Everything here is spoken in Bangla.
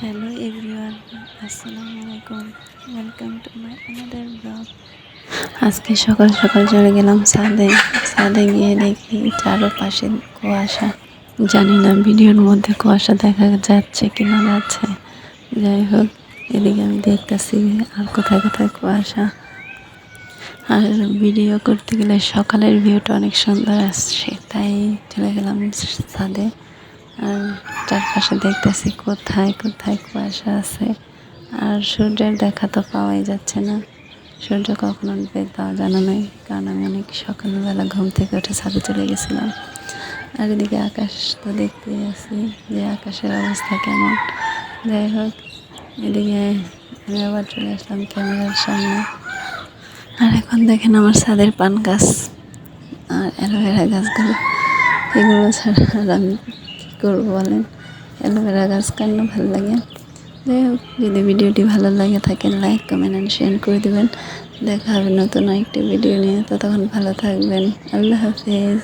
হ্যালো এভরিওয়ান, আসসালামু আলাইকুম। Welcome to my another blog. আজকে সকাল সকাল চলে গেলাম ছাদে। ছাদে গিয়ে দেখি চারপাশে কুয়াশা। জানি না ভিডিওর মধ্যে কুয়াশা দেখা যাচ্ছে কি না যাচ্ছে। যাই হোক, এদিকে আমি দেখতেছি আর কোথায় কোথায় কুয়াশা। আর ভিডিও করতে গেলে সকালের ভিউটা অনেক সুন্দর আসছে, তাই চলে গেলাম ছাদে। আর চারপাশে দেখতেছি কোথায় কোথায় কুয়াশা আছে। আর সূর্যের দেখা তো পাওয়াই যাচ্ছে না। সূর্য কখন উঠবে তাও জানা নাই, কারণ আমি অনেক সকালবেলা ঘুম থেকে উঠে ছাদে চলে গেছিলাম। আর এদিকে আকাশ তো দেখতেই আছি যে আকাশের অবস্থা কেমন। যাই হোক, এদিকে আমি আবার চলে আসলাম ক্যামেরার সামনে। আর এখন দেখেন আমার ছাদের পান গাছ আর অ্যালোভেরা গাছগুলো, এগুলো ছাড়া আর আমি কী করবো বলেন। অ্যালোভেরা গাছ কেন ভালো লাগে। যাই হোক, যদি ভিডিওটি ভালো লাগে থাকে লাইক কমেন্ট অ্যান্ড শেয়ার করে দেবেন। দেখা হবে নতুন একটি ভিডিও নিয়ে। ততক্ষণ ভালো থাকবেন। আল্লাহ হাফেজ।